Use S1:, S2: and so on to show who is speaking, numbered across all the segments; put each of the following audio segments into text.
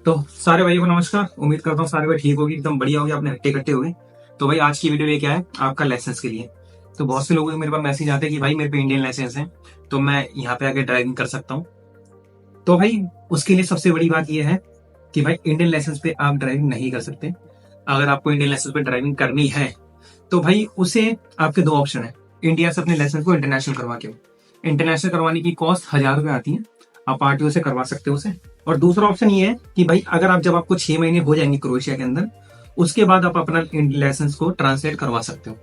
S1: तो सारे भाइयों को नमस्कार। उम्मीद करता हूँ सारे भाई ठीक होगी, एकदम बढ़िया होगी, अपने हट्टे कट्टे होगी। तो भाई आज की वीडियो ये क्या है, आपका लाइसेंस के लिए। तो बहुत से लोगों के मेरे पास मैसेज आते हैं कि भाई मेरे पे इंडियन लाइसेंस है, तो मैं यहाँ पे आके ड्राइविंग कर सकता हूँ। तो भाई उसके लिए सबसे बड़ी बात यह है कि भाई इंडियन लाइसेंस पे आप ड्राइविंग नहीं कर सकते। अगर आपको इंडियन लाइसेंस पे ड्राइविंग करनी है तो भाई उसे आपके दो ऑप्शन है। इंडिया से अपने लाइसेंस को इंटरनेशनल करवा के, इंटरनेशनल करवाने की कॉस्ट 1000 रुपए आती है, आप आरटीओ से करवा सकते हो उसे। और दूसरा ऑप्शन ये है कि भाई अगर आप जब आपको 6 महीने हो जाएंगे क्रोएशिया के अंदर, उसके बाद आप अपना लाइसेंस को ट्रांसलेट करवा सकते हो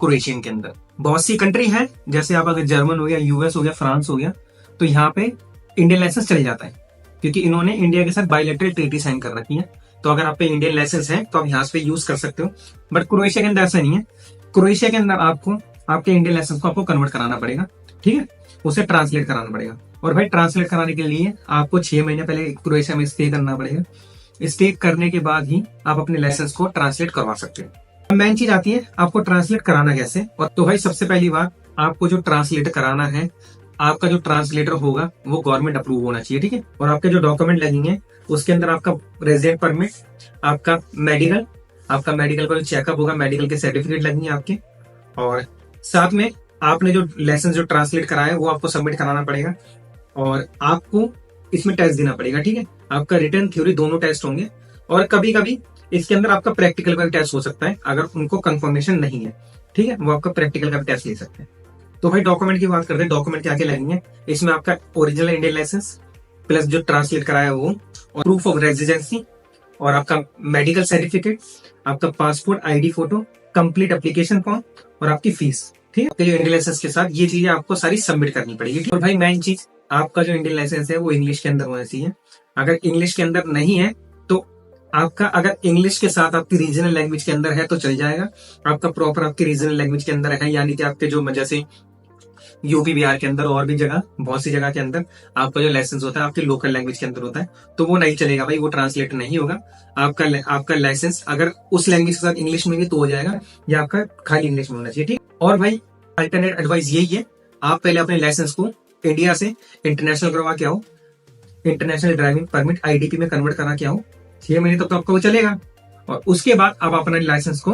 S1: क्रोएशियन के अंदर। बहुत सी कंट्री है, जैसे आप अगर जर्मन हो गया, यूएस हो गया, फ्रांस हो गया, तो यहाँ पे इंडियन लाइसेंस चले जाता है क्योंकि इन्होंने इंडिया के साथ बायलैटरल ट्रीटी साइन कर रखी है। तो अगर आप पे इंडियन लाइसेंस है तो आप यहाँ पे यूज कर सकते हो। बट क्रोएशिया के अंदर ऐसा नहीं है। क्रोएशिया के अंदर आपको आपके इंडियन लाइसेंस को आपको कन्वर्ट कराना पड़ेगा, ठीक है, उसे ट्रांसलेट कराना पड़ेगा। और भाई ट्रांसलेट कराने के लिए आपको 6 महीने पहले क्रोएशिया में स्टे करना पड़ेगा। स्टे करने के बाद ही आप अपने लाइसेंस को ट्रांसलेट करवा सकते हो। मेन चीज आती है आपको ट्रांसलेट कराना कैसे। और तो भाई सबसे पहली बात, आपको जो ट्रांसलेट कराना है, आपका जो ट्रांसलेटर होगा वो गवर्नमेंट अप्रूव होना चाहिए, ठीक है। और आपके जो डॉक्यूमेंट लगेंगे उसके अंदर आपका रेजिडेंट परमिट, आपका मेडिकल का जो चेकअप होगा, मेडिकल के सर्टिफिकेट लगेंगे आपके। और साथ में आपने जो लाइसेंस जो ट्रांसलेट कराया है वो आपको सबमिट कराना पड़ेगा। और आपको इसमें टेस्ट देना पड़ेगा, ठीक है। आपका रिटर्न थ्योरी दोनों टेस्ट होंगे। और कभी कभी इसके अंदर आपका प्रैक्टिकल का भी टेस्ट हो सकता है, अगर उनको कंफर्मेशन नहीं है, ठीक है, वो आपका प्रैक्टिकल का भी टेस्ट ले सकते हैं। तो भाई डॉक्यूमेंट की बात करते हैं, डॉक्यूमेंट क्या क्या लगेंगे। इसमें आपका ओरिजिनल इंडियन लाइसेंस प्लस जो ट्रांसलेट कराया वो, और प्रूफ ऑफ रेजिडेंसी, और आपका मेडिकल सर्टिफिकेट, आपका passport ID photo, complete application form, और आपकी फीस, ठीक है। आपके जो इंडियन लाइसेंस के साथ ये चीजें आपको सारी सबमिट करनी पड़ेगी। और भाई मेन चीज, आपका जो इंडियन लाइसेंस है वो इंग्लिश के अंदर होना चाहिए। अगर इंग्लिश के अंदर नहीं है तो आपका, अगर इंग्लिश के साथ आपकी रीजनल लैंग्वेज के अंदर है तो चल जाएगा। आपका प्रॉपर आपकी रीजनल लैंग्वेज के अंदर है, यानी कि आपके जो जैसे यूपी बिहार के अंदर और भी जगह, बहुत सी जगह के अंदर आपका जो लाइसेंस होता है आपकी लोकल लैंग्वेज के अंदर होता है, तो वो नहीं चलेगा भाई, वो ट्रांसलेट नहीं होगा। आपका लाइसेंस अगर उस लैंग्वेज के साथ इंग्लिश में भी तो हो जाएगा, या आपका खाली इंग्लिश में होना चाहिए, ठीक। और भाई अल्टरनेट एडवाइस यही है, आप पहले अपने लाइसेंस को इंडिया से इंटरनेशनल करवा के आओ, इंटरनेशनल ड्राइविंग परमिट आईडीपी में कन्वर्ट करा के आओ। 6 महीने तक तो आपका वो चलेगा। और उसके बाद आप अपना लाइसेंस को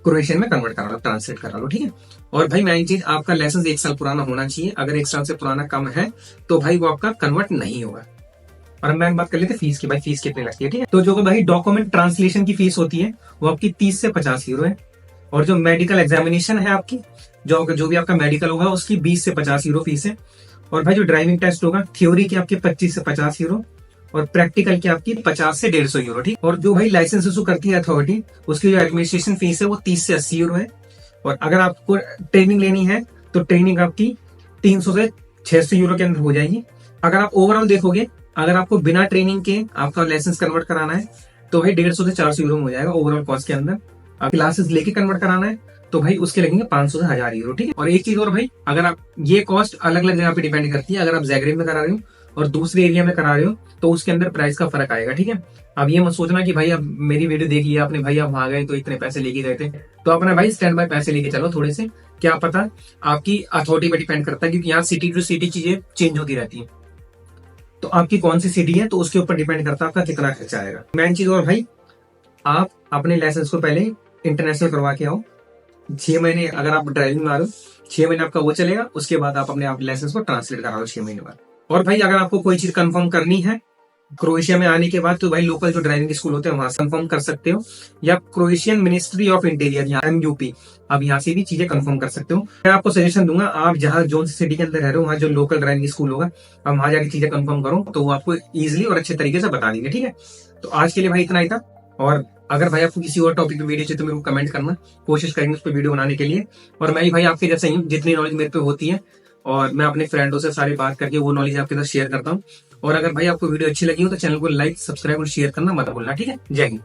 S1: क्रोएशियन में कन्वर्ट करा लो, ट्रांसलेट करा लो, ठीक है। और भाई मेन चीज, आपका लाइसेंस 1 साल पुराना होना चाहिए। अगर 1 साल से पुराना कम है तो भाई वो आपका कन्वर्ट नहीं होगा। और हम बात कर लेते हैं फीस की। भाई फीस कितनी लगती है, ठीक है। तो जो भाई डॉक्यूमेंट ट्रांसलेशन की फीस होती है वो आपकी 30 से 50 यूरो है। और जो मेडिकल एग्जामिनेशन है आपकी, जो भी आपका मेडिकल होगा उसकी 20 से 50 यूरो फीस है। और भाई जो ड्राइविंग टेस्ट होगा, थ्योरी की आपकी 25 से 50 यूरो, और प्रैक्टिकल की आपकी 50 से 150 यूरो, ठीक। और जो भाई लाइसेंस इशू करती है अथॉरिटी, उसकी जो एडमिनिस्ट्रेशन फीस है वो 30 से 80 यूरो है। और अगर आपको ट्रेनिंग लेनी है तो ट्रेनिंग आपकी 300 से 600 यूरो के अंदर हो जाएगी। अगर आप ओवरऑल देखोगे, अगर आपको बिना ट्रेनिंग के आपका लाइसेंस कन्वर्ट कराना है तो भाई 150 से 400 यूरो में हो जाएगा ओवरऑल कॉस्ट के अंदर। आप क्लासेस लेके कन्वर्ट कराना है तो भाई उसके लगेंगे 500 से 1000 यूरो, ठीक है। और एक चीज और भाई, अगर आप, ये कॉस्ट अलग अलग जगह पे डिपेंड करती है। अगर आप जैग्रेब में करा रहे हो और दूसरे एरिया में करा रहे हो तो उसके अंदर प्राइस का फर्क आएगा, ठीक है। अब ये मत सोचना कि भाई अब मेरी वीडियो देखी है आपने, भाई आप वहां गए तो इतने पैसे लेके गए थे, तो अपना भाई स्टैंड बाय पैसे लेके चलो थोड़े से, क्या पता आपकी अथॉरिटी पे डिपेंड करता है, क्योंकि यहाँ सिटी टू सिटी चीजें चेंज होती रहती है। तो आपकी कौन सी सिटी है तो उसके ऊपर डिपेंड करता है आपका कितना खर्चा आएगा। मेन चीज और भाई, आप अपने लाइसेंस को पहले इंटरनेशनल करवा के आओ। 6 महीने अगर आप ड्राइविंग में आ रहे हो, 6 महीने आपका वो चलेगा। उसके बाद आप अपने आप लाइसेंस को ट्रांसलेट करा लो 6 महीने बाद। और भाई अगर आपको कोई चीज कंफर्म करनी है क्रोएशिया में आने के बाद, तो भाई लोकल जो ड्राइविंग स्कूल होते हैं वहां से कंफर्म कर सकते हो, या क्रोएशियन मिनिस्ट्री ऑफ इंटीरियर, यहाँ MUP, आप यहाँ से भी चीजें कंफर्म कर सकते हो। मैं आपको सजेशन दूंगा, आप जहाँ जोन सिटी के अंदर रह रहे हो वहाँ जो लोकल ड्राइविंग स्कूल होगा, आप वहां जाकर चीजें कंफर्म करो तो वो आपको इजिली और अच्छे तरीके से बता देंगे, ठीक है। तो आज के लिए भाई इतना ही था। और अगर भाई आपको किसी और टॉपिक पे वीडियो चाहिए तो मेरे को कमेंट करना, कोशिश करेंगे उस पर वीडियो बनाने के लिए। और मैं भाई आपके जैसे ही, जितनी नॉलेज मेरे पे होती है और मैं अपने फ्रेंडों से सारी बात करके वो नॉलेज आपके साथ शेयर करता हूँ। और अगर भाई आपको वीडियो अच्छी लगी हो तो चैनल को लाइक, सब्सक्राइब और शेयर करना मत भूलना, ठीक है। जय हिंद।